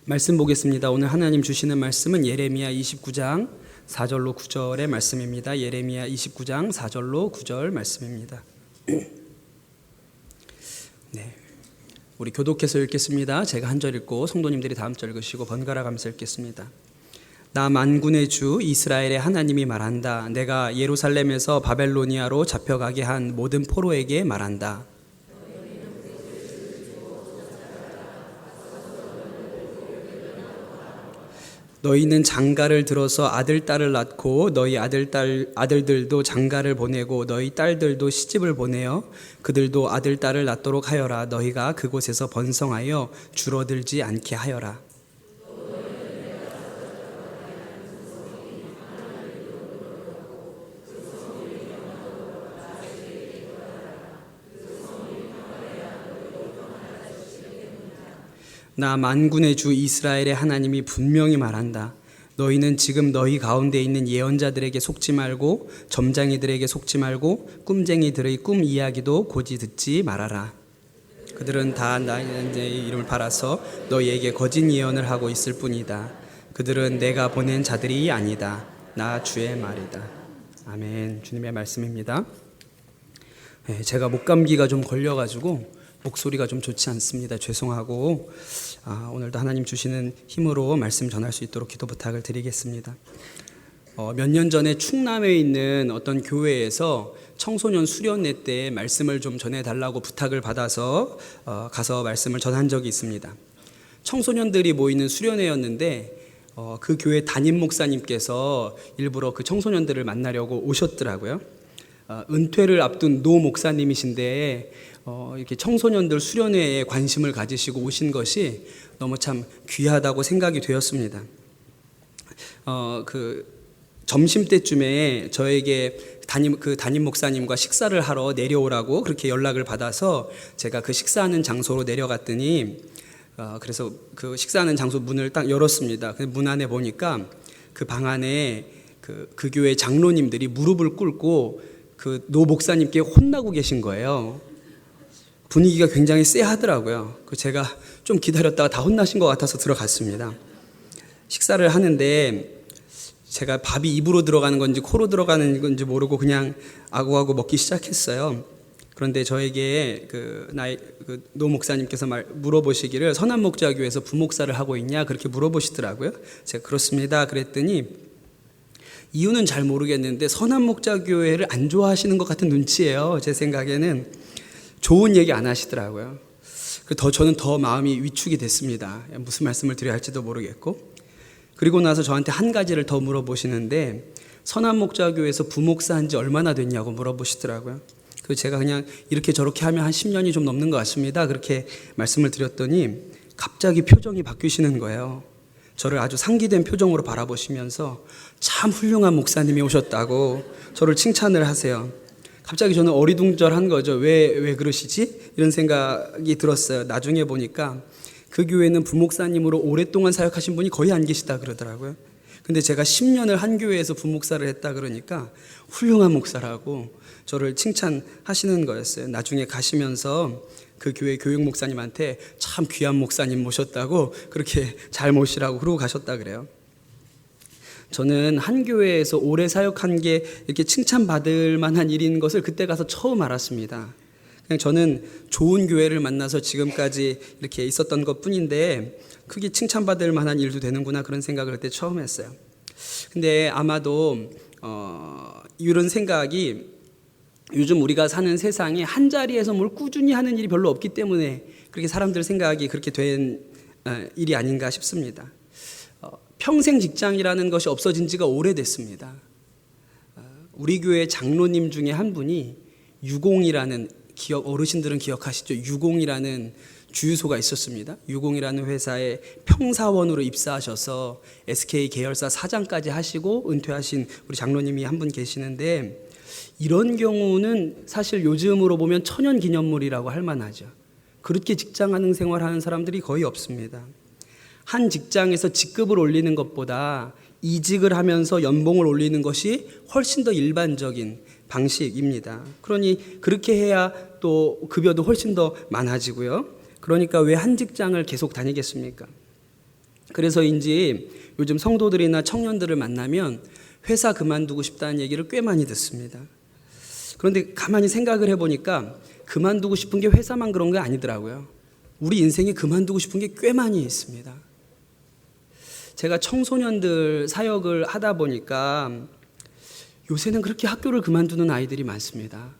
말씀 보겠습니다. 오늘 하나님 주시는 말씀은 예레미야 29장 4절로 9절의 말씀입니다. 예레미야 29장 4절로 9절 말씀입니다. 네, 우리 교독해서 읽겠습니다. 제가 한 절 읽고 성도님들이 다음 절 읽으시고 번갈아 가면서 읽겠습니다. 나 만군의 주 이스라엘의 하나님이 말한다. 내가 예루살렘에서 바벨로니아로 잡혀가게 한 모든 포로에게 말한다. 너희는 장가를 들어서 아들 딸을 낳고 너희 아들들도 장가를 보내고 너희 딸들도 시집을 보내어 그들도 아들 딸을 낳도록 하여라. 너희가 그곳에서 번성하여 줄어들지 않게 하여라. 나 만군의 주 이스라엘의 하나님이 분명히 말한다. 너희는 지금 너희 가운데 있는 예언자들에게 속지 말고 점장이들에게 속지 말고 꿈쟁이들의 꿈 이야기도 고지 듣지 말아라. 그들은 다 나의 이름을 팔아서 너희에게 거짓 예언을 하고 있을 뿐이다. 그들은 내가 보낸 자들이 아니다. 나 주의 말이다. 아멘. 주님의 말씀입니다. 제가 목감기가 좀 걸려가지고 목소리가 좀 좋지 않습니다. 죄송하고 오늘도 하나님 주시는 힘으로 말씀 전할 수 있도록 기도 부탁을 드리겠습니다. 몇 년 전에 충남에 있는 어떤 교회에서 청소년 수련회 때 말씀을 좀 전해달라고 부탁을 받아서 가서 말씀을 전한 적이 있습니다. 청소년들이 모이는 수련회였는데 그 교회 담임 목사님께서 일부러 그 청소년들을 만나려고 오셨더라고요. 은퇴를 앞둔 노 목사님이신데 이렇게 청소년들 수련회에 관심을 가지시고 오신 것이 너무 참 귀하다고 생각이 되었습니다. 그 점심 때쯤에 저에게 담임 목사님과 식사를 하러 내려오라고 그렇게 연락을 받아서 제가 그 식사하는 장소로 내려갔더니 그래서 그 식사하는 장소 문을 딱 열었습니다. 문 안에 보니까 그 방 안에 그 교회 장로님들이 무릎을 꿇고 그 노 목사님께 혼나고 계신 거예요. 분위기가 굉장히 쎄하더라고요. 제가 좀 기다렸다가 다 혼나신 것 같아서 들어갔습니다. 식사를 하는데 제가 밥이 입으로 들어가는 건지 코로 들어가는 건지 모르고 그냥 아구아구 먹기 시작했어요. 그런데 저에게 노 목사님께서 물어보시기를 선한목자교회에서 부목사를 하고 있냐 그렇게 물어보시더라고요. 제가 그렇습니다. 그랬더니 이유는 잘 모르겠는데 선한목자교회를 안 좋아하시는 것 같은 눈치예요. 제 생각에는 좋은 얘기 안 하시더라고요. 저는 더 마음이 위축이 됐습니다. 무슨 말씀을 드려야 할지도 모르겠고. 그리고 나서 저한테 한 가지를 더 물어보시는데 선한목자교회에서 부목사 한 지 얼마나 됐냐고 물어보시더라고요. 제가 그냥 이렇게 저렇게 하면 한 10년이 좀 넘는 것 같습니다. 그렇게 말씀을 드렸더니 갑자기 표정이 바뀌시는 거예요. 저를 아주 상기된 표정으로 바라보시면서 참 훌륭한 목사님이 오셨다고 저를 칭찬을 하세요. 갑자기 저는 어리둥절한 거죠. 왜 그러시지? 이런 생각이 들었어요. 나중에 보니까 그 교회는 부목사님으로 오랫동안 사역하신 분이 거의 안 계시다 그러더라고요. 근데 제가 10년을 한 교회에서 부목사를 했다 그러니까 훌륭한 목사라고 저를 칭찬하시는 거였어요. 나중에 가시면서 그 교회 교육 목사님한테 참 귀한 목사님 모셨다고 그렇게 잘 모시라고 그러고 가셨다 그래요. 저는 한 교회에서 오래 사역한 게 이렇게 칭찬받을 만한 일인 것을 그때 가서 처음 알았습니다. 그냥 저는 좋은 교회를 만나서 지금까지 이렇게 있었던 것 뿐인데 크게 칭찬받을 만한 일도 되는구나 그런 생각을 그때 처음 했어요. 근데 아마도 이런 생각이 요즘 우리가 사는 세상에 한 자리에서 뭘 꾸준히 하는 일이 별로 없기 때문에 그렇게 사람들 생각이 그렇게 된 일이 아닌가 싶습니다. 평생 직장이라는 것이 없어진 지가 오래됐습니다. 우리 교회 장로님 중에 한 분이 유공이라는 어르신들은 기억하시죠? 유공이라는 주유소가 있었습니다. 유공이라는 회사에 평사원으로 입사하셔서 SK 계열사 사장까지 하시고 은퇴하신 우리 장로님이 한 분 계시는데 이런 경우는 사실 요즘으로 보면 천연기념물이라고 할 만하죠. 그렇게 직장하는 생활하는 사람들이 거의 없습니다. 한 직장에서 직급을 올리는 것보다 이직을 하면서 연봉을 올리는 것이 훨씬 더 일반적인 방식입니다. 그러니 그렇게 해야 또 급여도 훨씬 더 많아지고요. 그러니까 왜 한 직장을 계속 다니겠습니까? 그래서인지 요즘 성도들이나 청년들을 만나면 회사 그만두고 싶다는 얘기를 꽤 많이 듣습니다. 그런데 가만히 생각을 해보니까 그만두고 싶은 게 회사만 그런 게 아니더라고요. 우리 인생에 그만두고 싶은 게 꽤 많이 있습니다. 제가 청소년들 사역을 하다 보니까 요새는 그렇게 학교를 그만두는 아이들이 많습니다.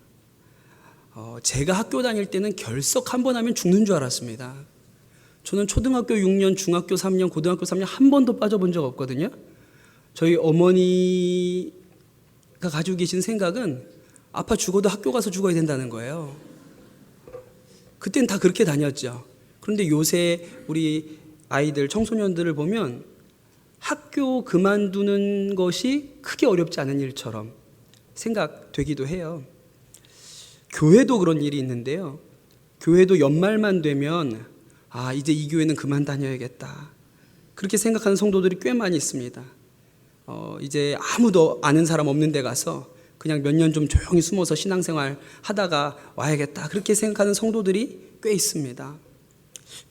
제가 학교 다닐 때는 결석 한 번 하면 죽는 줄 알았습니다. 저는 초등학교 6년, 중학교 3년, 고등학교 3년 한 번도 빠져본 적 없거든요. 저희 어머니가 가지고 계신 생각은 아빠 죽어도 학교 가서 죽어야 된다는 거예요. 그때는 다 그렇게 다녔죠. 그런데 요새 우리 아이들, 청소년들을 보면 학교 그만두는 것이 크게 어렵지 않은 일처럼 생각되기도 해요. 교회도 그런 일이 있는데요. 교회도 연말만 되면 이제 이 교회는 그만 다녀야겠다. 그렇게 생각하는 성도들이 꽤 많이 있습니다. 이제 아무도 아는 사람 없는 데 가서 그냥 몇 년 좀 조용히 숨어서 신앙생활 하다가 와야겠다. 그렇게 생각하는 성도들이 꽤 있습니다.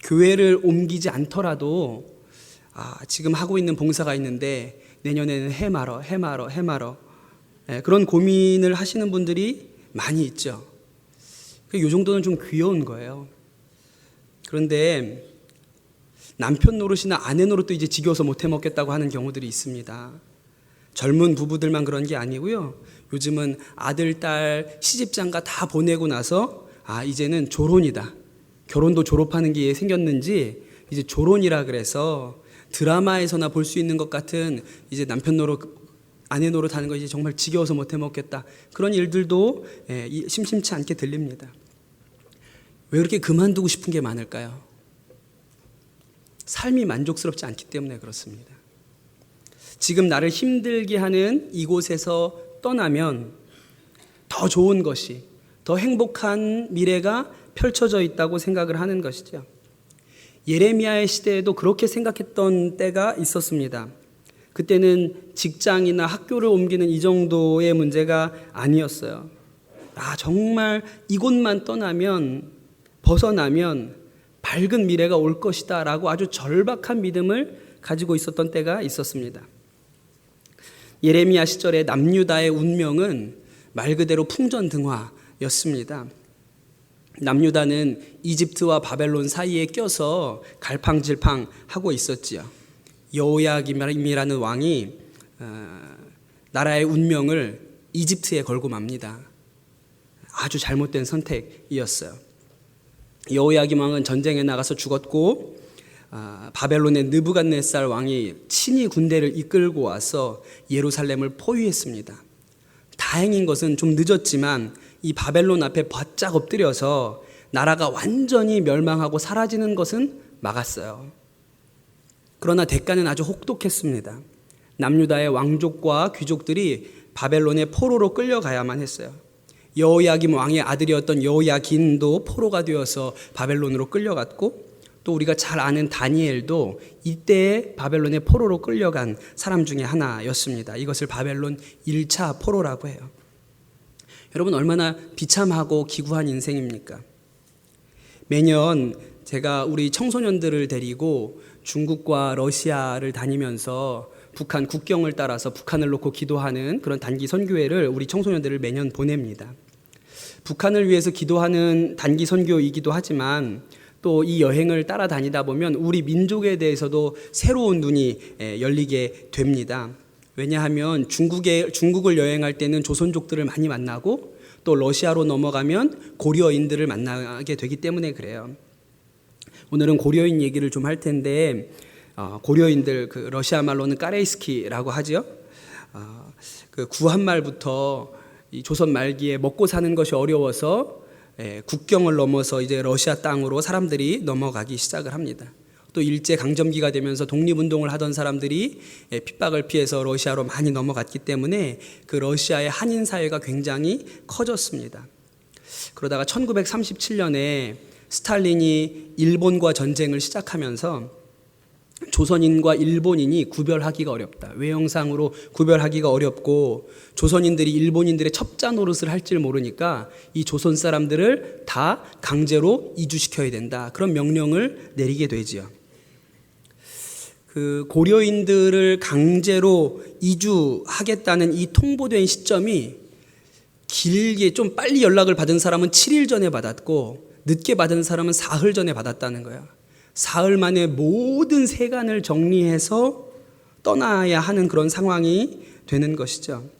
교회를 옮기지 않더라도 지금 하고 있는 봉사가 있는데 내년에는 해마러 그런 고민을 하시는 분들이 많이 있죠. 이 정도는 좀 귀여운 거예요. 그런데 남편 노릇이나 아내 노릇도 이제 지겨워서 못 해먹겠다고 하는 경우들이 있습니다. 젊은 부부들만 그런 게 아니고요. 요즘은 아들, 딸, 시집장가 다 보내고 나서 이제는 조론이다. 결혼도 졸업하는 게 생겼는지 이제 조론이라 그래서 드라마에서나 볼 수 있는 것 같은 이제 남편 노릇, 아내 노릇 하는 거 이제 정말 지겨워서 못 해먹겠다. 그런 일들도 심심치 않게 들립니다. 왜 그렇게 그만두고 싶은 게 많을까요? 삶이 만족스럽지 않기 때문에 그렇습니다. 지금 나를 힘들게 하는 이곳에서 떠나면 더 좋은 것이, 더 행복한 미래가 펼쳐져 있다고 생각을 하는 것이죠. 예레미야의 시대에도 그렇게 생각했던 때가 있었습니다. 그때는 직장이나 학교를 옮기는 이 정도의 문제가 아니었어요. 정말 이곳만 떠나면, 벗어나면 밝은 미래가 올 것이다 라고 아주 절박한 믿음을 가지고 있었던 때가 있었습니다. 예레미야 시절에 남유다의 운명은 말 그대로 풍전등화였습니다. 남유다는 이집트와 바벨론 사이에 껴서 갈팡질팡하고 있었지요. 여호야김이라는 왕이 나라의 운명을 이집트에 걸고 맙니다. 아주 잘못된 선택이었어요. 여호야김 왕은 전쟁에 나가서 죽었고 바벨론의 느부갓네살 왕이 친히 군대를 이끌고 와서 예루살렘을 포위했습니다. 다행인 것은 좀 늦었지만 이 바벨론 앞에 바짝 엎드려서 나라가 완전히 멸망하고 사라지는 것은 막았어요. 그러나 대가는 아주 혹독했습니다. 남유다의 왕족과 귀족들이 바벨론의 포로로 끌려가야만 했어요. 여호야김 왕의 아들이었던 여호야긴도 포로가 되어서 바벨론으로 끌려갔고, 또 우리가 잘 아는 다니엘도 이때 바벨론의 포로로 끌려간 사람 중에 하나였습니다. 이것을 바벨론 1차 포로라고 해요. 여러분, 얼마나 비참하고 기구한 인생입니까? 매년 제가 우리 청소년들을 데리고 중국과 러시아를 다니면서 북한 국경을 따라서 북한을 놓고 기도하는 그런 단기 선교회를 우리 청소년들을 매년 보냅니다. 북한을 위해서 기도하는 단기 선교이기도 하지만 또 이 여행을 따라다니다 보면 우리 민족에 대해서도 새로운 눈이 열리게 됩니다. 왜냐하면 중국을 여행할 때는 조선족들을 많이 만나고 또 러시아로 넘어가면 고려인들을 만나게 되기 때문에 그래요. 오늘은 고려인 얘기를 좀 할 텐데, 고려인들, 러시아 말로는 까레이스키라고 하죠. 그 구한말부터 이 조선 말기에 먹고 사는 것이 어려워서 국경을 넘어서 이제 러시아 땅으로 사람들이 넘어가기 시작을 합니다. 또 일제 강점기가 되면서 독립운동을 하던 사람들이 핍박을 피해서 러시아로 많이 넘어갔기 때문에 그 러시아의 한인 사회가 굉장히 커졌습니다. 그러다가 1937년에 스탈린이 일본과 전쟁을 시작하면서 조선인과 일본인이 구별하기가 어렵다. 외형상으로 구별하기가 어렵고 조선인들이 일본인들의 첩자 노릇을 할 줄 모르니까 이 조선 사람들을 다 강제로 이주시켜야 된다. 그런 명령을 내리게 되지요. 그 고려인들을 강제로 이주하겠다는 이 통보된 시점이 길게 좀 빨리 연락을 받은 사람은 7일 전에 받았고 늦게 받은 사람은 사흘 전에 받았다는 거예요. 사흘 만에 모든 세간을 정리해서 떠나야 하는 그런 상황이 되는 것이죠.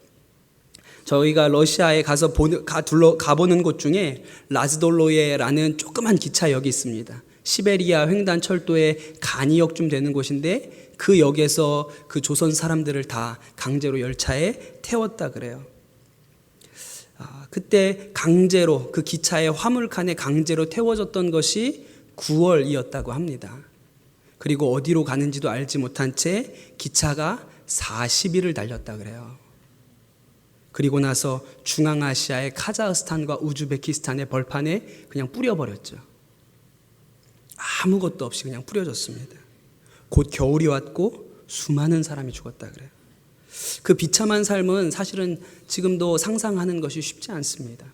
저희가 러시아에 가보는 곳 중에 라즈돌로예라는 조그만 기차역이 있습니다. 시베리아 횡단철도의 간이역쯤 되는 곳인데 그 역에서 그 조선 사람들을 다 강제로 열차에 태웠다 그래요. 그때 강제로 그 기차의 화물칸에 강제로 태워졌던 것이 9월이었다고 합니다. 그리고 어디로 가는지도 알지 못한 채 기차가 40일을 달렸다 그래요. 그리고 나서 중앙아시아의 카자흐스탄과 우즈베키스탄의 벌판에 그냥 뿌려버렸죠. 아무것도 없이 그냥 뿌려졌습니다. 곧 겨울이 왔고 수많은 사람이 죽었다 그래요. 그 비참한 삶은 사실은 지금도 상상하는 것이 쉽지 않습니다.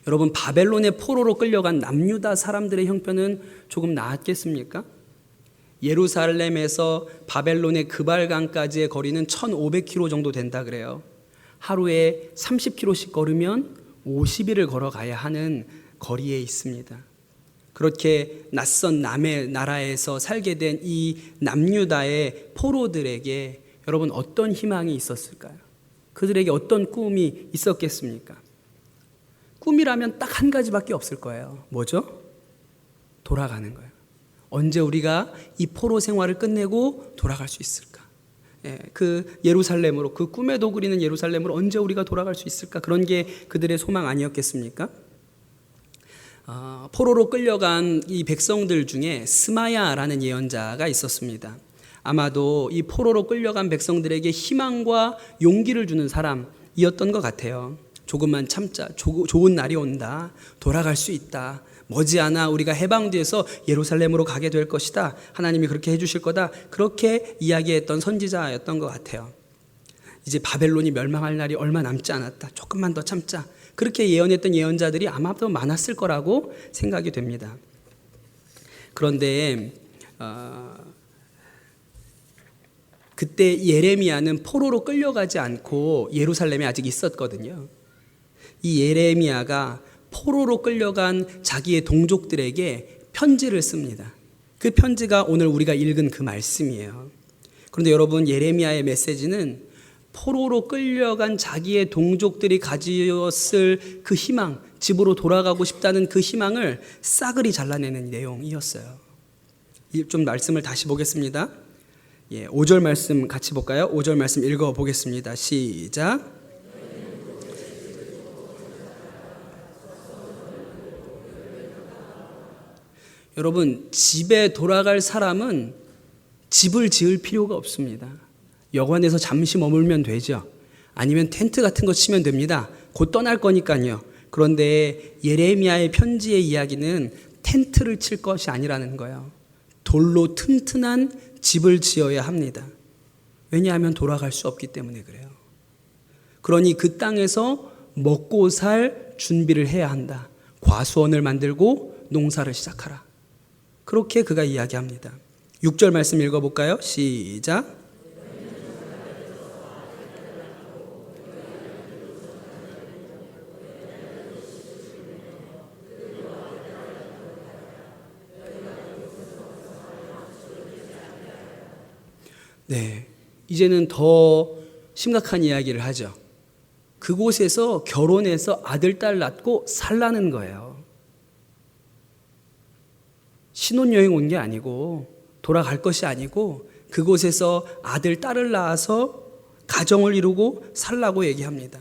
여러분, 바벨론의 포로로 끌려간 남유다 사람들의 형편은 조금 나았겠습니까? 예루살렘에서 바벨론의 그발강까지의 거리는 1500km 정도 된다 그래요. 하루에 30km씩 걸으면 50일을 걸어가야 하는 거리에 있습니다. 그렇게 낯선 남의 나라에서 살게 된 이 남유다의 포로들에게 여러분 어떤 희망이 있었을까요? 그들에게 어떤 꿈이 있었겠습니까? 꿈이라면 딱 한 가지밖에 없을 거예요. 뭐죠? 돌아가는 거예요. 언제 우리가 이 포로 생활을 끝내고 돌아갈 수 있을까? 그 예루살렘으로, 그 꿈에도 그리는 예루살렘으로 언제 우리가 돌아갈 수 있을까? 그런 게 그들의 소망 아니었겠습니까? 포로로 끌려간 이 백성들 중에 스마야라는 예언자가 있었습니다. 아마도 이 포로로 끌려간 백성들에게 희망과 용기를 주는 사람이었던 것 같아요. 조금만 참자, 좋은 날이 온다, 돌아갈 수 있다, 머지않아 우리가 해방돼서 예루살렘으로 가게 될 것이다, 하나님이 그렇게 해주실 거다, 그렇게 이야기했던 선지자였던 것 같아요. 이제 바벨론이 멸망할 날이 얼마 남지 않았다, 조금만 더 참자, 그렇게 예언했던 예언자들이 아마도 많았을 거라고 생각이 됩니다. 그런데 그때 예레미야는 포로로 끌려가지 않고 예루살렘에 아직 있었거든요. 이 예레미야가 포로로 끌려간 자기의 동족들에게 편지를 씁니다. 그 편지가 오늘 우리가 읽은 그 말씀이에요. 그런데 여러분, 예레미야의 메시지는 포로로 끌려간 자기의 동족들이 가지었을 그 희망, 집으로 돌아가고 싶다는 그 희망을 싸그리 잘라내는 내용이었어요. 좀 말씀을 다시 보겠습니다. 5절 말씀 같이 볼까요? 5절 말씀 읽어보겠습니다. 시작. 여러분, 집에 돌아갈 사람은 집을 지을 필요가 없습니다. 여관에서 잠시 머물면 되죠. 아니면 텐트 같은 거 치면 됩니다. 곧 떠날 거니까요. 그런데 예레미야의 편지의 이야기는 텐트를 칠 것이 아니라는 거예요. 돌로 튼튼한 집을 지어야 합니다. 왜냐하면 돌아갈 수 없기 때문에 그래요. 그러니 그 땅에서 먹고 살 준비를 해야 한다. 과수원을 만들고 농사를 시작하라. 그렇게 그가 이야기합니다. 6절 말씀 읽어볼까요? 시작. 네, 이제는 더 심각한 이야기를 하죠. 그곳에서 결혼해서 아들, 딸 낳고 살라는 거예요. 신혼여행 온 게 아니고 돌아갈 것이 아니고 그곳에서 아들, 딸을 낳아서 가정을 이루고 살라고 얘기합니다.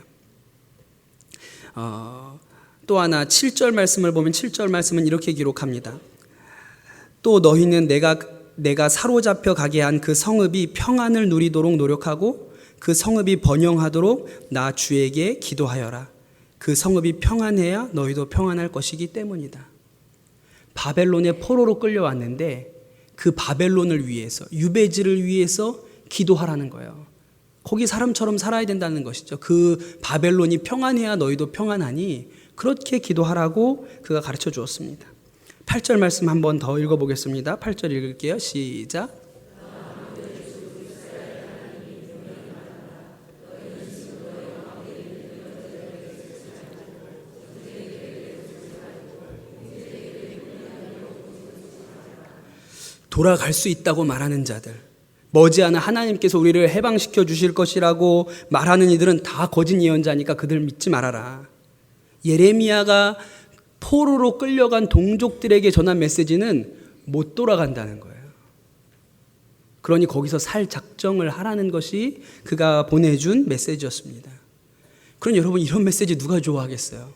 또 하나 7절 말씀을 보면 7절 말씀은 이렇게 기록합니다. 또 너희는 내가 사로잡혀 가게 한 그 성읍이 평안을 누리도록 노력하고 그 성읍이 번영하도록 나 주에게 기도하여라. 그 성읍이 평안해야 너희도 평안할 것이기 때문이다. 바벨론의 포로로 끌려왔는데 그 바벨론을 위해서, 유배지를 위해서 기도하라는 거예요. 거기 사람처럼 살아야 된다는 것이죠. 그 바벨론이 평안해야 너희도 평안하니 그렇게 기도하라고 그가 가르쳐 주었습니다. 8절 말씀 한 번 더 읽어보겠습니다. 8절 읽을게요. 시작. 돌아갈 수 있다고 말하는 자들, 머지않아 하나님께서 우리를 해방시켜 주실 것이라고 말하는 이들은 다 거짓 예언자니까 그들 믿지 말아라. 예레미야가 포로로 끌려간 동족들에게 전한 메시지는 못 돌아간다는 거예요. 그러니 거기서 살 작정을 하라는 것이 그가 보내준 메시지였습니다. 그럼 여러분, 이런 메시지 누가 좋아하겠어요?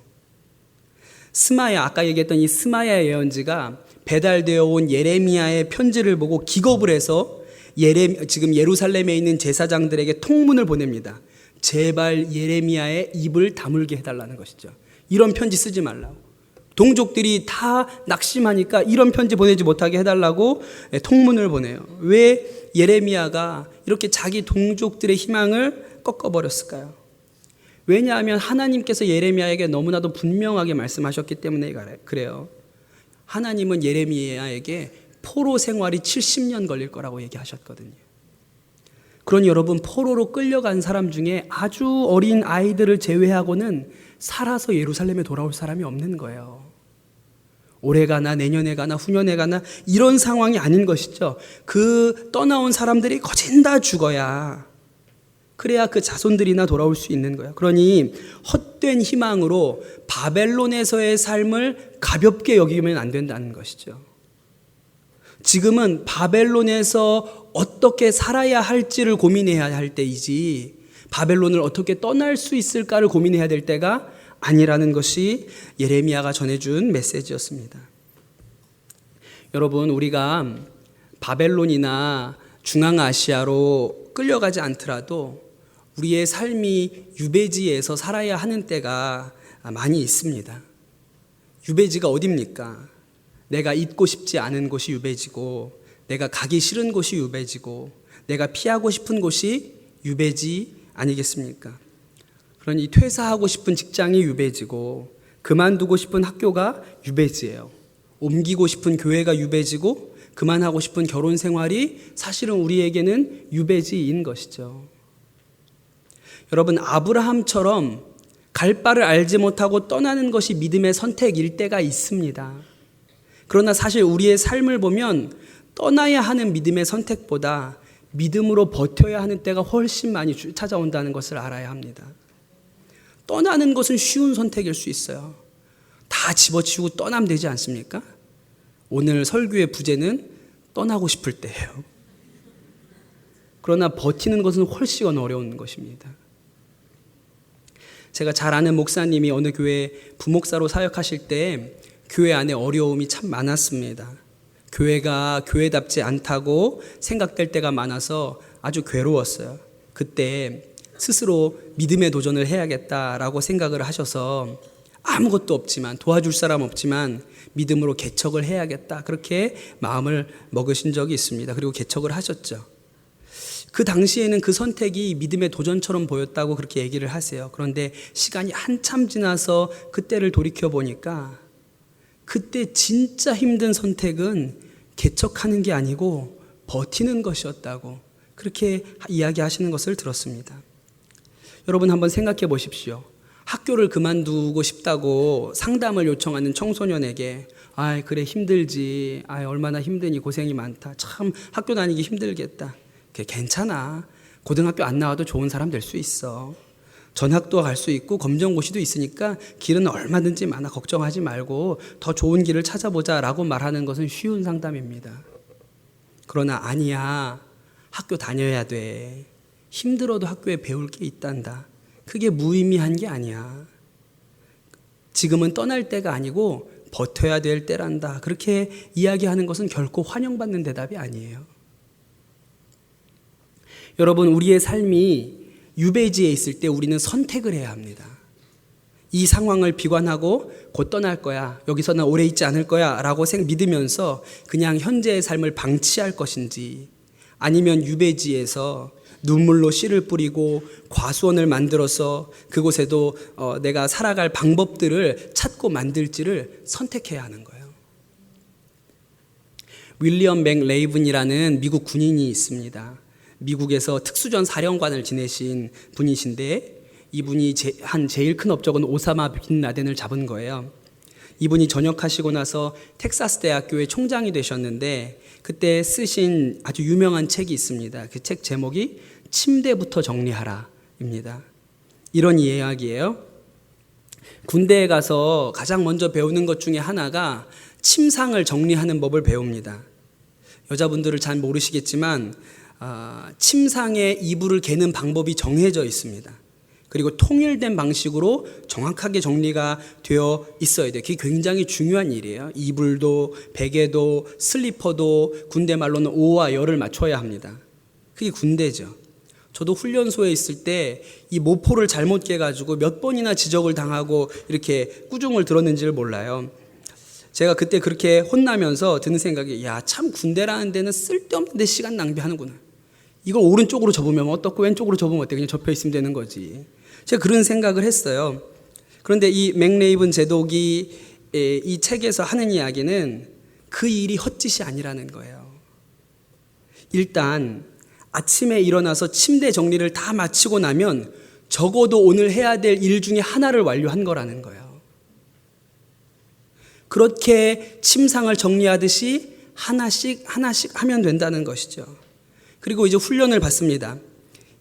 스마야, 아까 얘기했던 이 스마야 예언지가 배달되어 온 예레미야의 편지를 보고 기겁을 해서 지금 예루살렘에 있는 제사장들에게 통문을 보냅니다. 제발 예레미야의 입을 다물게 해달라는 것이죠. 이런 편지 쓰지 말라고. 동족들이 다 낙심하니까 이런 편지 보내지 못하게 해달라고 통문을 보내요. 왜 예레미야가 이렇게 자기 동족들의 희망을 꺾어버렸을까요? 왜냐하면 하나님께서 예레미야에게 너무나도 분명하게 말씀하셨기 때문에 그래요. 하나님은 예레미야에게 포로 생활이 70년 걸릴 거라고 얘기하셨거든요. 그러니 여러분, 포로로 끌려간 사람 중에 아주 어린 아이들을 제외하고는 살아서 예루살렘에 돌아올 사람이 없는 거예요. 올해 가나 내년에 가나 후년에 가나 이런 상황이 아닌 것이죠. 그 떠나온 사람들이 거진 다 죽어야, 그래야 그 자손들이나 돌아올 수 있는 거예요. 그러니 헛된 희망으로 바벨론에서의 삶을 가볍게 여기면 안 된다는 것이죠. 지금은 바벨론에서 어떻게 살아야 할지를 고민해야 할 때이지, 바벨론을 어떻게 떠날 수 있을까를 고민해야 될 때가 아니라는 것이 예레미야가 전해준 메시지였습니다. 여러분, 우리가 바벨론이나 중앙아시아로 끌려가지 않더라도 우리의 삶이 유배지에서 살아야 하는 때가 많이 있습니다. 유배지가 어딥니까? 내가 있고 싶지 않은 곳이 유배지고, 내가 가기 싫은 곳이 유배지고, 내가 피하고 싶은 곳이 유배지 아니겠습니까? 그러니 퇴사하고 싶은 직장이 유배지고, 그만두고 싶은 학교가 유배지예요. 옮기고 싶은 교회가 유배지고, 그만하고 싶은 결혼 생활이 사실은 우리에게는 유배지인 것이죠. 여러분, 아브라함처럼 갈 바를 알지 못하고 떠나는 것이 믿음의 선택일 때가 있습니다. 그러나 사실 우리의 삶을 보면 떠나야 하는 믿음의 선택보다 믿음으로 버텨야 하는 때가 훨씬 많이 찾아온다는 것을 알아야 합니다. 떠나는 것은 쉬운 선택일 수 있어요. 다 집어치우고 떠나면 되지 않습니까? 오늘 설교의 부제는 떠나고 싶을 때예요. 그러나 버티는 것은 훨씬 어려운 것입니다. 제가 잘 아는 목사님이 어느 교회 부목사로 사역하실 때 교회 안에 어려움이 참 많았습니다. 교회가 교회답지 않다고 생각될 때가 많아서 아주 괴로웠어요. 그때 스스로 믿음의 도전을 해야겠다라고 생각을 하셔서 아무것도 없지만, 도와줄 사람 없지만 믿음으로 개척을 해야겠다, 그렇게 마음을 먹으신 적이 있습니다. 그리고 개척을 하셨죠. 그 당시에는 그 선택이 믿음의 도전처럼 보였다고 그렇게 얘기를 하세요. 그런데 시간이 한참 지나서 그때를 돌이켜보니까 그때 진짜 힘든 선택은 개척하는 게 아니고 버티는 것이었다고 그렇게 이야기하시는 것을 들었습니다. 여러분, 한번 생각해 보십시오. 학교를 그만두고 싶다고 상담을 요청하는 청소년에게 그래 힘들지, 얼마나 힘드니, 고생이 많다, 참 학교 다니기 힘들겠다, 괜찮아, 고등학교 안 나와도 좋은 사람 될 수 있어, 전학도 갈 수 있고 검정고시도 있으니까 길은 얼마든지 많아, 걱정하지 말고 더 좋은 길을 찾아보자 라고 말하는 것은 쉬운 상담입니다. 그러나 아니야, 학교 다녀야 돼, 힘들어도 학교에 배울 게 있단다, 그게 무의미한 게 아니야, 지금은 떠날 때가 아니고 버텨야 될 때란다, 그렇게 이야기하는 것은 결코 환영받는 대답이 아니에요. 여러분, 우리의 삶이 유배지에 있을 때 우리는 선택을 해야 합니다. 이 상황을 비관하고 곧 떠날 거야, 여기서 난 오래 있지 않을 거야 라고 믿으면서 그냥 현재의 삶을 방치할 것인지, 아니면 유배지에서 눈물로 씨를 뿌리고 과수원을 만들어서 그곳에도 내가 살아갈 방법들을 찾고 만들지를 선택해야 하는 거예요. 윌리엄 맥레이븐이라는 미국 군인이 있습니다. 미국에서 특수전 사령관을 지내신 분이신데, 이분이 제일 큰 업적은 오사마 빈 라덴을 잡은 거예요. 이분이 전역하시고 나서 텍사스 대학교의 총장이 되셨는데, 그때 쓰신 아주 유명한 책이 있습니다. 그 책 제목이 침대부터 정리하라입니다. 이런 이야기예요. 군대에 가서 가장 먼저 배우는 것 중에 하나가 침상을 정리하는 법을 배웁니다. 여자분들을 잘 모르시겠지만 침상에 이불을 개는 방법이 정해져 있습니다. 그리고 통일된 방식으로 정확하게 정리가 되어 있어야 돼요. 그게 굉장히 중요한 일이에요. 이불도 베개도 슬리퍼도 군대 말로는 오와 열을 맞춰야 합니다. 그게 군대죠. 저도 훈련소에 있을 때 이 모포를 잘못 깨가지고 몇 번이나 지적을 당하고 이렇게 꾸중을 들었는지를 몰라요. 제가 그때 그렇게 혼나면서 드는 생각이, 야, 참 군대라는 데는 쓸데없는 데 시간 낭비하는구나. 이걸 오른쪽으로 접으면 어떻고 왼쪽으로 접으면 어때? 그냥 접혀 있으면 되는 거지. 제가 그런 생각을 했어요. 그런데 이 맥레이븐 제독이 이 책에서 하는 이야기는 그 일이 헛짓이 아니라는 거예요. 일단 아침에 일어나서 침대 정리를 다 마치고 나면 적어도 오늘 해야 될 일 중에 하나를 완료한 거라는 거예요. 그렇게 침상을 정리하듯이 하나씩 하면 된다는 것이죠. 그리고 이제 훈련을 받습니다.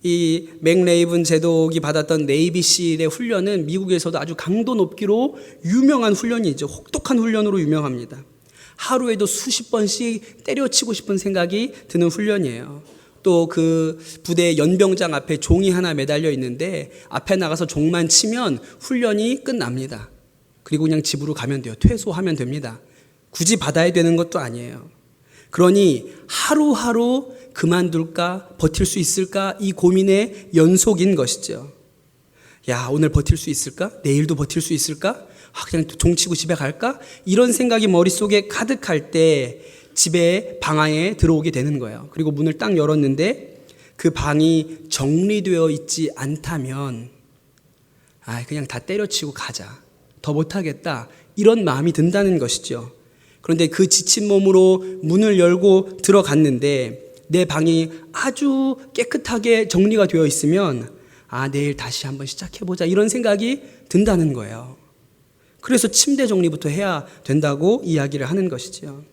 이 맥레이븐 제독이 받았던 네이비실의 훈련은 미국에서도 아주 강도 높기로 유명한 훈련이죠. 혹독한 훈련으로 유명합니다. 하루에도 수십 번씩 때려치고 싶은 생각이 드는 훈련이에요. 또 그 부대 연병장 앞에 종이 하나 매달려 있는데 앞에 나가서 종만 치면 훈련이 끝납니다. 그리고 그냥 집으로 가면 돼요. 퇴소하면 됩니다. 굳이 받아야 되는 것도 아니에요. 그러니 하루하루 그만둘까 버틸 수 있을까 이 고민의 연속인 것이죠. 야, 오늘 버틸 수 있을까? 내일도 버틸 수 있을까? 그냥 종치고 집에 갈까? 이런 생각이 머릿속에 가득할 때 집에 방 안에 들어오게 되는 거예요. 그리고 문을 딱 열었는데 그 방이 정리되어 있지 않다면 그냥 다 때려치고 가자. 더 못하겠다. 이런 마음이 든다는 것이죠. 그런데 그 지친 몸으로 문을 열고 들어갔는데 내 방이 아주 깨끗하게 정리가 되어 있으면 내일 다시 한번 시작해보자 이런 생각이 든다는 거예요. 그래서 침대 정리부터 해야 된다고 이야기를 하는 것이죠.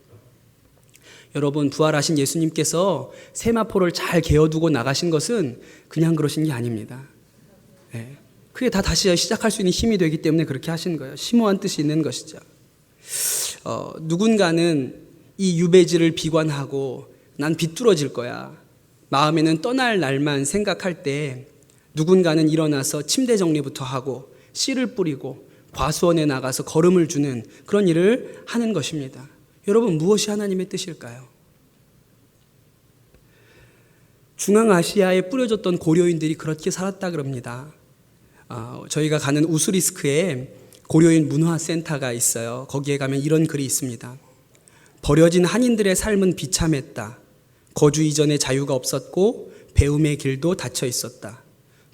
여러분, 부활하신 예수님께서 세마포를 잘 개어두고 나가신 것은 그냥 그러신 게 아닙니다. 그게 다 다시 시작할 수 있는 힘이 되기 때문에 그렇게 하신 거예요. 심오한 뜻이 있는 것이죠. 누군가는 이 유배지를 비관하고 난 비뚤어질 거야. 마음에는 떠날 날만 생각할 때 누군가는 일어나서 침대 정리부터 하고 씨를 뿌리고 과수원에 나가서 걸음을 주는 그런 일을 하는 것입니다. 여러분, 무엇이 하나님의 뜻일까요? 중앙아시아에 뿌려졌던 고려인들이 그렇게 살았다 그럽니다. 저희가 가는 우스리스크에 고려인 문화센터가 있어요. 거기에 가면 이런 글이 있습니다. 버려진 한인들의 삶은 비참했다. 거주 이전에 자유가 없었고 배움의 길도 닫혀 있었다.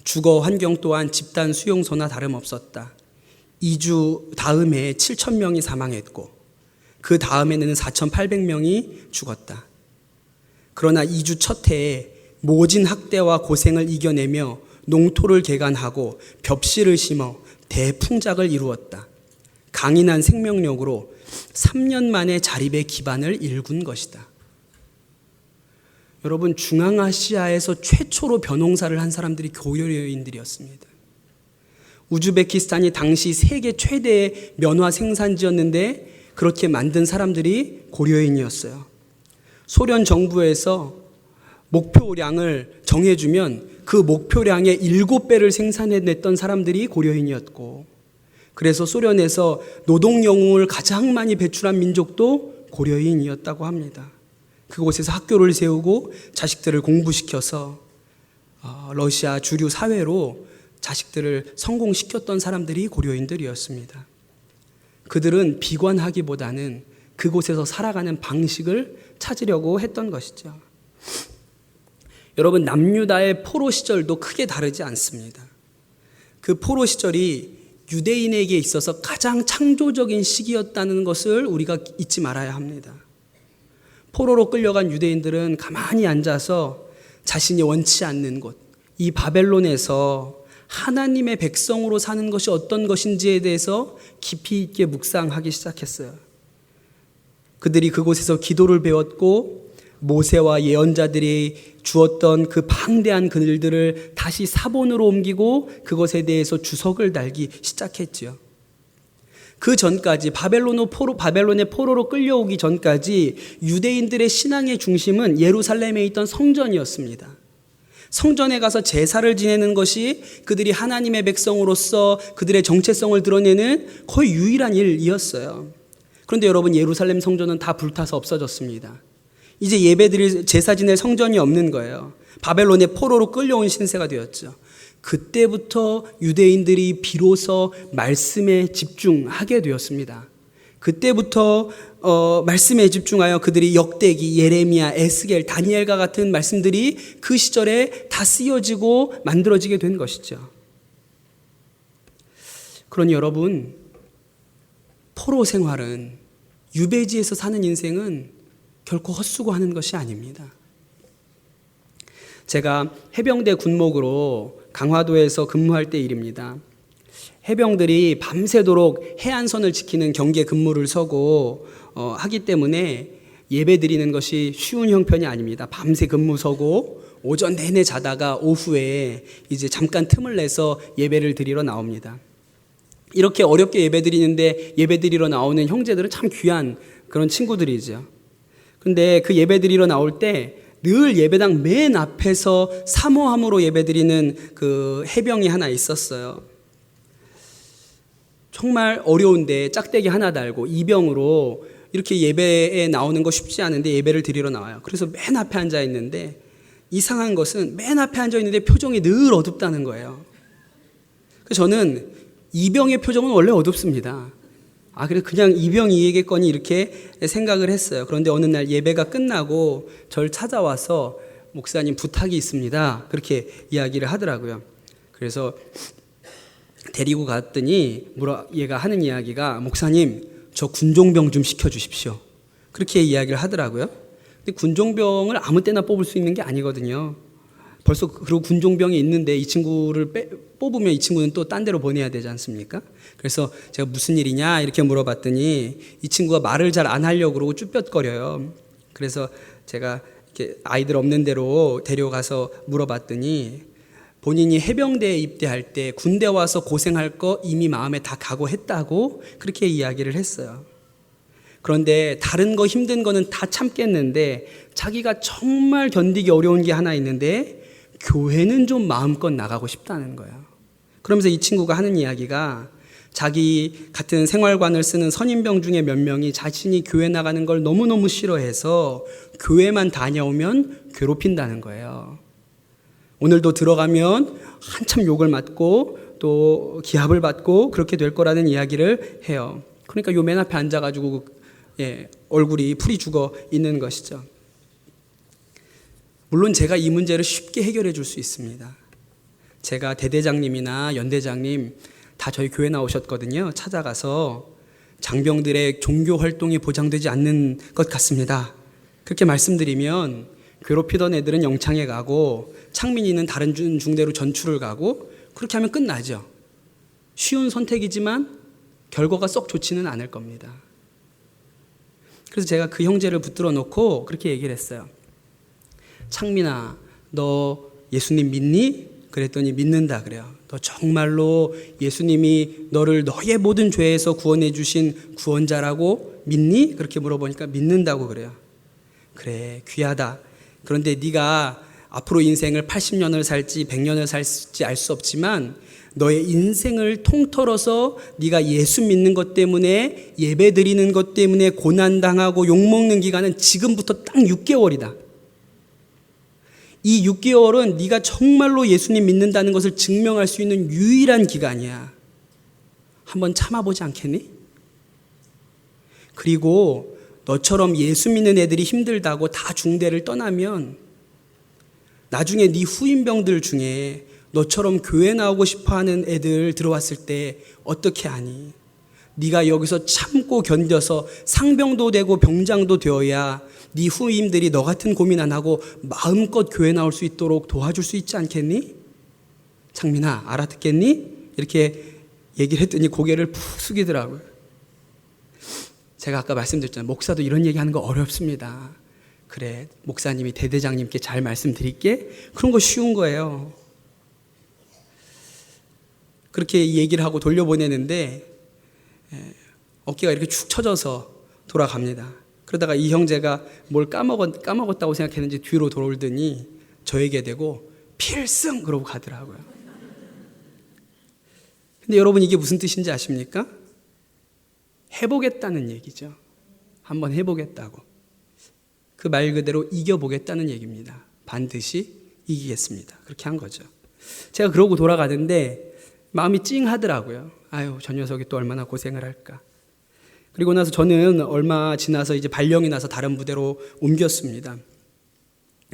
주거 환경 또한 집단 수용소나 다름없었다. 2주 다음에 7,000명이 사망했고 그 다음에는 4,800명이 죽었다. 그러나 2주 첫 해에 모진 학대와 고생을 이겨내며 농토를 개간하고 벽실을 심어 대풍작을 이루었다. 강인한 생명력으로 3년 만에 자립의 기반을 일군 것이다. 여러분, 중앙아시아에서 최초로 벼농사를 한 사람들이 고려인들이었습니다. 우즈베키스탄이 당시 세계 최대의 면화 생산지였는데 그렇게 만든 사람들이 고려인이었어요. 소련 정부에서 목표량을 정해주면 그 목표량의 7배를 생산해냈던 사람들이 고려인이었고, 그래서 소련에서 노동영웅을 가장 많이 배출한 민족도 고려인이었다고 합니다. 그곳에서 학교를 세우고 자식들을 공부시켜서 러시아 주류 사회로 자식들을 성공시켰던 사람들이 고려인들이었습니다. 그들은 비관하기보다는 그곳에서 살아가는 방식을 찾으려고 했던 것이죠. 여러분, 남유다의 포로 시절도 크게 다르지 않습니다. 그 포로 시절이 유대인에게 있어서 가장 창조적인 시기였다는 것을 우리가 잊지 말아야 합니다. 포로로 끌려간 유대인들은 가만히 앉아서 자신이 원치 않는 곳, 이 바벨론에서 하나님의 백성으로 사는 것이 어떤 것인지에 대해서 깊이 있게 묵상하기 시작했어요. 그들이 그곳에서 기도를 배웠고 모세와 예언자들이 주었던 그 방대한 글들을 다시 사본으로 옮기고 그것에 대해서 주석을 달기 시작했지요. 그 전까지 바벨론의 포로로 끌려오기 전까지 유대인들의 신앙의 중심은 예루살렘에 있던 성전이었습니다. 성전에 가서 제사를 지내는 것이 그들이 하나님의 백성으로서 그들의 정체성을 드러내는 거의 유일한 일이었어요. 그런데 여러분, 예루살렘 성전은 다 불타서 없어졌습니다. 이제 예배드릴 제사 지낼 성전이 없는 거예요. 바벨론의 포로로 끌려온 신세가 되었죠. 그때부터 유대인들이 비로소 말씀에 집중하게 되었습니다. 그때부터 말씀에 집중하여 그들이 역대기, 예레미야, 에스겔, 다니엘과 같은 말씀들이 그 시절에 다 쓰여지고 만들어지게 된 것이죠. 그러니 여러분, 포로 생활은, 유배지에서 사는 인생은 결코 헛수고하는 것이 아닙니다. 제가 해병대 군목으로 강화도에서 근무할 때 일입니다. 해병들이 밤새도록 해안선을 지키는 경계 근무를 서고 하기 때문에 예배 드리는 것이 쉬운 형편이 아닙니다. 밤새 근무 서고 오전 내내 자다가 오후에 이제 잠깐 틈을 내서 예배를 드리러 나옵니다. 이렇게 어렵게 예배 드리는데 예배 드리러 나오는 형제들은 참 귀한 그런 친구들이죠. 근데 그 예배 드리러 나올 때 늘 예배당 맨 앞에서 사모함으로 예배 드리는 그 해병이 하나 있었어요. 정말 어려운데 짝대기 하나 달고 이병으로 이렇게 예배에 나오는 거 쉽지 않은데 예배를 드리러 나와요. 그래서 맨 앞에 앉아 있는데 이상한 것은 맨 앞에 앉아 있는데 표정이 늘 어둡다는 거예요. 그래서 저는 이병의 표정은 원래 어둡습니다. 그래 그냥 이병이겠거니 이렇게 생각을 했어요. 그런데 어느 날 예배가 끝나고 절 찾아와서 목사님 부탁이 있습니다. 그렇게 이야기를 하더라고요. 그래서 데리고 갔더니 얘가 하는 이야기가 목사님 저 군종병 좀 시켜주십시오. 그렇게 이야기를 하더라고요. 근데 군종병을 아무 때나 뽑을 수 있는 게 아니거든요. 벌써 그리고 군종병이 있는데 이 친구를 뽑으면 이 친구는 또 딴 데로 보내야 되지 않습니까? 그래서 제가 무슨 일이냐 이렇게 물어봤더니 이 친구가 말을 잘 안 하려고 그러고 쭈뼛거려요. 그래서 제가 이렇게 아이들 없는 데로 데려가서 물어봤더니 본인이 해병대에 입대할 때 군대 와서 고생할 거 이미 마음에 다 각오했다고 그렇게 이야기를 했어요. 그런데 다른 거 힘든 거는 다 참겠는데 자기가 정말 견디기 어려운 게 하나 있는데 교회는 좀 마음껏 나가고 싶다는 거예요. 그러면서 이 친구가 하는 이야기가 자기 같은 생활관을 쓰는 선임병 중에 몇 명이 자신이 교회 나가는 걸 너무너무 싫어해서 교회만 다녀오면 괴롭힌다는 거예요. 오늘도 들어가면 한참 욕을 맞고 또 기합을 받고 그렇게 될 거라는 이야기를 해요. 그러니까 요 맨 앞에 앉아가지고 얼굴이 풀이 죽어 있는 것이죠. 물론 제가 이 문제를 쉽게 해결해 줄 수 있습니다. 제가 대대장님이나 연대장님 다 저희 교회 나오셨거든요. 찾아가서 장병들의 종교 활동이 보장되지 않는 것 같습니다. 그렇게 말씀드리면 괴롭히던 애들은 영창에 가고 창민이는 다른 중대로 전출을 가고 그렇게 하면 끝나죠. 쉬운 선택이지만 결과가 썩 좋지는 않을 겁니다. 그래서 제가 그 형제를 붙들어 놓고 그렇게 얘기를 했어요. 창민아, 너 예수님 믿니? 그랬더니 믿는다 그래요. 너 정말로 예수님이 너를 너의 모든 죄에서 구원해 주신 구원자라고 믿니? 그렇게 물어보니까 믿는다고 그래요. 그래, 귀하다. 그런데 네가 앞으로 인생을 80년을 살지 100년을 살지 알 수 없지만 너의 인생을 통틀어서 네가 예수 믿는 것 때문에 예배 드리는 것 때문에 고난당하고 욕먹는 기간은 지금부터 딱 6개월이다. 이 6개월은 네가 정말로 예수님 믿는다는 것을 증명할 수 있는 유일한 기간이야. 한번 참아보지 않겠니? 그리고 너처럼 예수 믿는 애들이 힘들다고 다 중대를 떠나면 나중에 네 후임병들 중에 너처럼 교회 나오고 싶어하는 애들 들어왔을 때 어떻게 하니? 네가 여기서 참고 견뎌서 상병도 되고 병장도 되어야 네 후임들이 너 같은 고민 안 하고 마음껏 교회 나올 수 있도록 도와줄 수 있지 않겠니? 창민아, 알아듣겠니? 이렇게 얘기를 했더니 고개를 푹 숙이더라고요. 제가 아까 말씀드렸잖아요. 목사도 이런 얘기하는 거 어렵습니다. 그래, 목사님이 대대장님께 잘 말씀드릴게. 그런 거 쉬운 거예요. 그렇게 얘기를 하고 돌려보내는데 어깨가 이렇게 축 처져서 돌아갑니다. 그러다가 이 형제가 뭘 까먹었다고 생각했는지 뒤로 돌더니 저에게 대고 필승! 그러고 가더라고요. 근데 여러분, 이게 무슨 뜻인지 아십니까? 해보겠다는 얘기죠. 한번 해보겠다고. 그 말 그대로 이겨보겠다는 얘기입니다. 반드시 이기겠습니다. 그렇게 한 거죠. 제가 그러고 돌아가는데 마음이 찡하더라고요. 아유, 저 녀석이 또 얼마나 고생을 할까. 그리고 나서 저는 얼마 지나서 이제 발령이 나서 다른 부대로 옮겼습니다.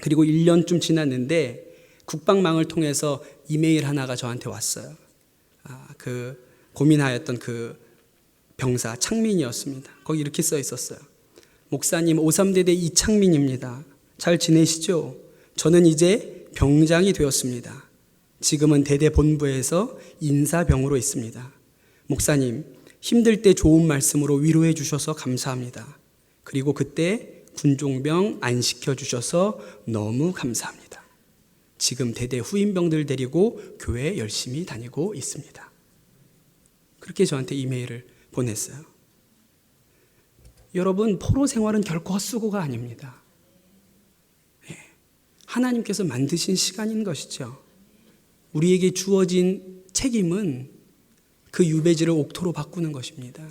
그리고 1년쯤 지났는데 국방망을 통해서 이메일 하나가 저한테 왔어요. 그 고민하였던 그 병사 창민이었습니다. 거기 이렇게 써 있었어요. 목사님, 53대대 이창민입니다. 잘 지내시죠? 저는 이제 병장이 되었습니다. 지금은 대대 본부에서 인사병으로 있습니다. 목사님, 힘들 때 좋은 말씀으로 위로해 주셔서 감사합니다. 그리고 그때 군종병 안 시켜주셔서 너무 감사합니다. 지금 대대 후임병들 데리고 교회 열심히 다니고 있습니다. 그렇게 저한테 이메일을 보냈어요. 여러분, 포로 생활은 결코 헛수고가 아닙니다. 하나님께서 만드신 시간인 것이죠. 우리에게 주어진 책임은 그 유배지를 옥토로 바꾸는 것입니다.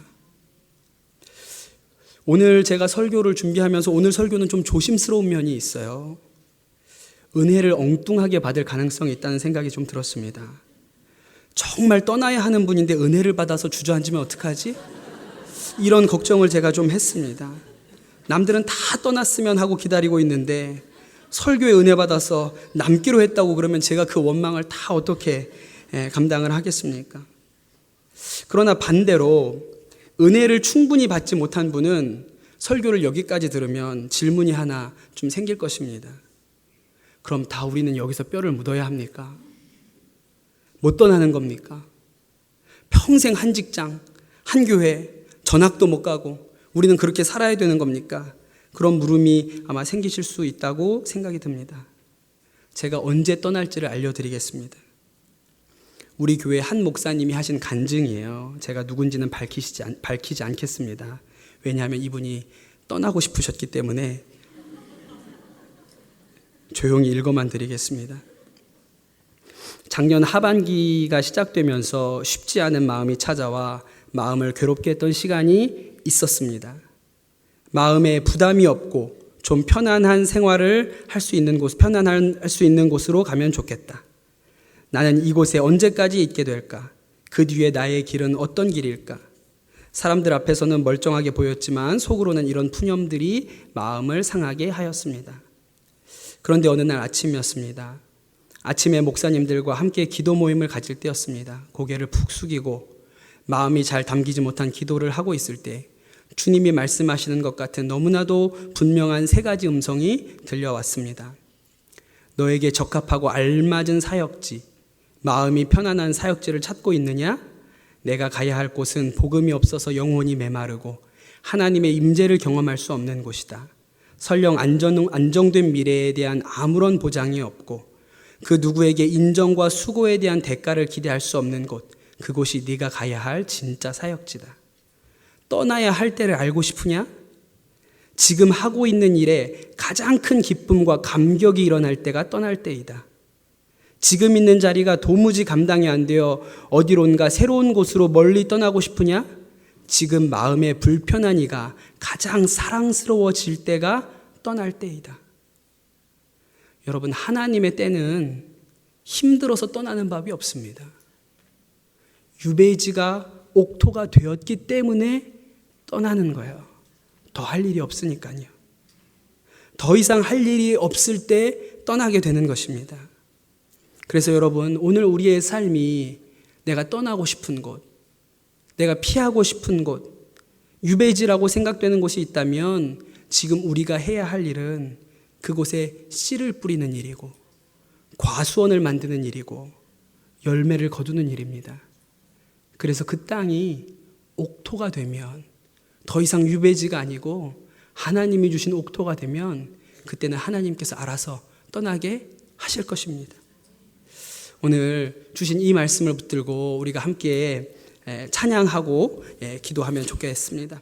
오늘 제가 설교를 준비하면서 오늘 설교는 좀 조심스러운 면이 있어요. 은혜를 엉뚱하게 받을 가능성이 있다는 생각이 좀 들었습니다. 정말 떠나야 하는 분인데 은혜를 받아서 주저앉으면 어떡하지? 이런 걱정을 제가 좀 했습니다. 남들은 다 떠났으면 하고 기다리고 있는데 설교에 은혜 받아서 남기로 했다고 그러면 제가 그 원망을 다 어떻게 감당을 하겠습니까? 그러나 반대로 은혜를 충분히 받지 못한 분은 설교를 여기까지 들으면 질문이 하나 좀 생길 것입니다. 그럼 다 우리는 여기서 뼈를 묻어야 합니까? 못 떠나는 겁니까? 평생 한 직장, 한 교회, 전학도 못 가고 우리는 그렇게 살아야 되는 겁니까? 그런 물음이 아마 생기실 수 있다고 생각이 듭니다. 제가 언제 떠날지를 알려드리겠습니다. 우리 교회 한 목사님이 하신 간증이에요. 제가 누군지는 밝히지 않겠습니다. 왜냐하면 이분이 떠나고 싶으셨기 때문에 조용히 읽어만 드리겠습니다. 작년 하반기가 시작되면서 쉽지 않은 마음이 찾아와 마음을 괴롭게 했던 시간이 있었습니다. 마음에 부담이 없고 좀 편안한 생활을 할 수 있는 편안할 수 있는 곳으로 가면 좋겠다. 나는 이곳에 언제까지 있게 될까? 그 뒤에 나의 길은 어떤 길일까? 사람들 앞에서는 멀쩡하게 보였지만 속으로는 이런 푸념들이 마음을 상하게 하였습니다. 그런데 어느 날 아침이었습니다. 아침에 목사님들과 함께 기도 모임을 가질 때였습니다. 고개를 푹 숙이고 마음이 잘 담기지 못한 기도를 하고 있을 때 주님이 말씀하시는 것 같은 너무나도 분명한 세 가지 음성이 들려왔습니다. 너에게 적합하고 알맞은 사역지, 마음이 편안한 사역지를 찾고 있느냐? 내가 가야 할 곳은 복음이 없어서 영혼이 메마르고 하나님의 임재를 경험할 수 없는 곳이다. 설령 안정된 미래에 대한 아무런 보장이 없고 그 누구에게 인정과 수고에 대한 대가를 기대할 수 없는 곳, 그곳이 네가 가야 할 진짜 사역지다. 떠나야 할 때를 알고 싶으냐? 지금 하고 있는 일에 가장 큰 기쁨과 감격이 일어날 때가 떠날 때이다. 지금 있는 자리가 도무지 감당이 안 되어 어디론가 새로운 곳으로 멀리 떠나고 싶으냐? 지금 마음의 불편한 이가 가장 사랑스러워질 때가 떠날 때이다. 여러분, 하나님의 때는 힘들어서 떠나는 법이 없습니다. 유배지가 옥토가 되었기 때문에 떠나는 거예요. 더 할 일이 없으니까요. 더 이상 할 일이 없을 때 떠나게 되는 것입니다. 그래서 여러분, 오늘 우리의 삶이 내가 떠나고 싶은 곳, 내가 피하고 싶은 곳, 유배지라고 생각되는 곳이 있다면 지금 우리가 해야 할 일은 그곳에 씨를 뿌리는 일이고 과수원을 만드는 일이고 열매를 거두는 일입니다. 그래서 그 땅이 옥토가 되면 더 이상 유배지가 아니고 하나님이 주신 옥토가 되면 그때는 하나님께서 알아서 떠나게 하실 것입니다. 오늘 주신 이 말씀을 붙들고 우리가 함께 찬양하고 기도하면 좋겠습니다.